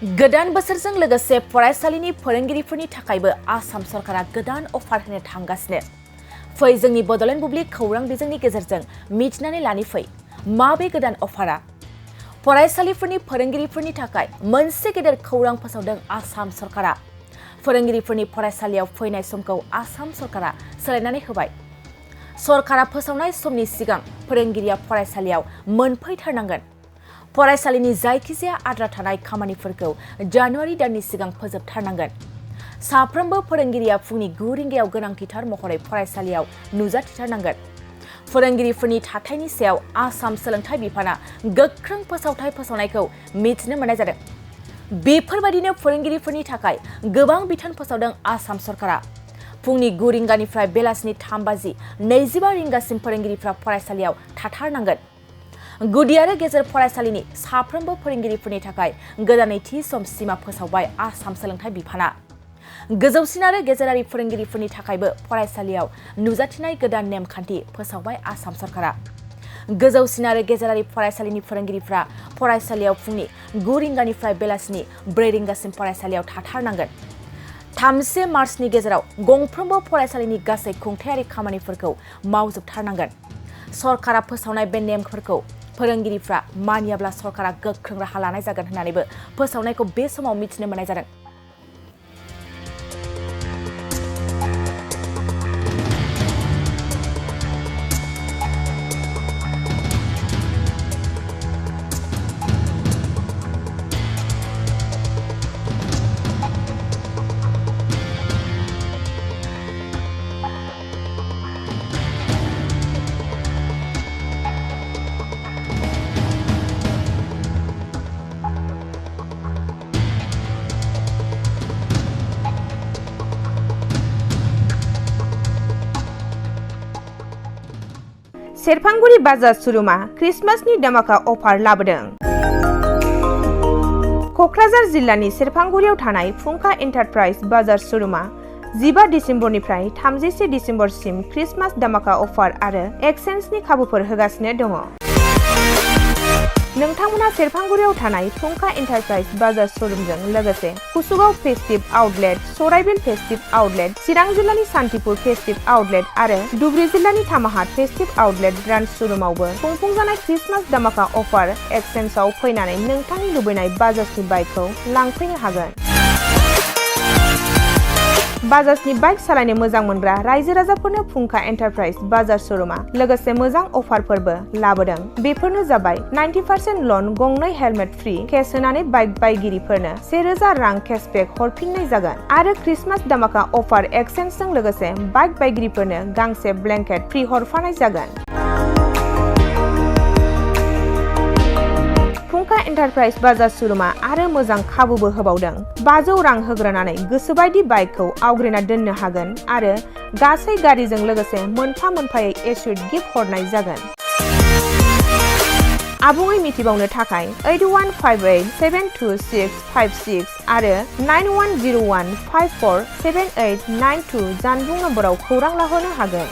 गोदान बोसोरजों लोगोसे फरायसालिनि फोरोंगिरिफोरनि थाखायबो आसाम सरकारा गोदान अफार होनो थांगासिनो। फै जोंनि बड'लेण्ड बुब्लि खौरां बिजोंनि गेजेरजों मिथिनानै लानि फै माबे गोदान अफारा। फरायसालिफोरनि फोरोंगिरिफोरनि थाखाय मोनसे गेदेर खौरां फोसावदों आसाम सरकारा। फोरोंगिरिफोरनि फरायसालियाव फैनाय समखौ आसाम सरकारा सोलायनानै होबाय। सरकारा फोसावनाय समनि सिगां फोरोंगिरिया फरायसालियाव मोनफैथारनांगोन। फरायसालिनि जायखिजाया आद्रा थानाय खामानिफोरखौ जानुवारि दाननि सिगां फोजोबथारनांगोन। साफ्रोमबो फोरोंगिरिया फुंनि 9 रिंगायाव गोनांथिथार महरै फरायसालियाव नुजाथिथारनांगोन। फोरोंगिरिफोरनि थाथायनि सायाव आसाम सोलोंथाइ बिफाना गोख्रों फोसावथाय फोसावनायखौ मिथिनो मोननाय जादों। बेफोरबायदिनो फोरोंगिरिफोरनि थाखाय गोबां बिथोन फोसावदों आसाम सरकारा। फुंनि 9 रिंगानिफ्राय बेलासिनि 3:25 रिंगासिम फोरोंगिरिफ्रा फरायसालियाव थाथारनांगोन। गुदि आरो गेजेर फरायसालिनि साफ्रोमबो फोरोंगिरिफोरनि थाखाय गोदानै थि सम सिमा फोसावबाय आसाम सोलोंथाइ बिफाना। गोजौसिन आरो गेजेरारि फोरोंगिरिफोरनि थाखायबो फरायसालियाव नुजाथिनाय गोदान नेमखान्थि फोसावबाय आसाम सरकारा। गोजौसिन आरो गेजेरारि फरायसालिनि फोरोंगिरिफ्रा फरायसालियाव फुंनि 9 रिंगानिफ्राय बेलासिनि 4 रिंगासिम फरायसालियाव थाथारनांगोन। 3 मार्चनि गेजेराव गंफ्रोमबो फरायसालिनि गासै खुंथायारि खामानिफोरखौ मावजोबथारनांगोन। सरकारा फोसावनाय बे नेमफोरखौ फोरोंगिरिफ्रा मानियाब्ला सरकारा गोख्रों राहा लानाय जागोन होननानैबो फोसावनायखौ बे समाव मिथिनो मोननाय जादों। सेरफांगुरि बाजार श'रुमआ क्रिसमासनि दामाका अफार लाबोदों। क'क्राझार जिल्लानि सेरफांगुरियाव थानाय फुंखा एन्टारप्राइज बाजार श'रुमआ 15 दिसेम्बरनिफ्राय 31 दिसेम्बरसिम क्रिसमास दामाका अफार आरो एक्सचेन्जनि खाबुफोर होगासिनो दङ। नोंथांमोना सेरफांगुरियाव थानाय फुंखा एन्टारप्राइज बाजार श'रुमजों लोगोसे कुसुगाव फेस्टिभ आउटलेट, सराइबिल फेस्टिभ आउटलेट, चिरां जिल्लानि सान्तिपुर फेस्टिभ आउटलेट आरो धुबुरी जिल्लानि थामाहाट फेस्टिभ आउटलेट ब्रान्च श'रुमावबो खुंफुंजानाय क्रिसमास दामाका अफार एक्सचेन्जआव फैनानै नोंथांनि लुबैनाय बाजाजनि बाइकखौ लांफैनो हागोन। बाजाजनि बाइक सालायनो मोजां मोनग्रा रायजो राजाफोरनो फुंखा एन्टारप्राइज बाजार श'रुमआ लोगोसे मोजां अफारफोरबो लाबोदों। बेफोरनो जाबाय 90% लन, गंनै हेलमेट फ्रि, केस होनानै बाइक बायगिरिफोरनो 1000 रां केसबेक हरफिननाय जागोन आरो क्रिसमास दामाका अफार एक्सचेन्जजों लोगोसे बाइक बायगिरिफोरनो गांसे ब्लेंकेट फ्रि हरफानाय जागोन। फुंखा एन्टारप्राइज बाजार श'रुमआ आरो मोजां खाबुबो होबावदों। 500 रां होग्रोनानै गोसोबायदि बाइकखौ आवग्रिना दोननो हागोन आरो गासै गारिजों लोगोसे मोनफा-मोनफायै एसुइट गिफ्ट हरनाय जागोन। आबुङै मिथिबावनो थाखाय 8158725656 आरो 9101547892 जानबुं नम्बराव खौरां लाहरनो हागोन।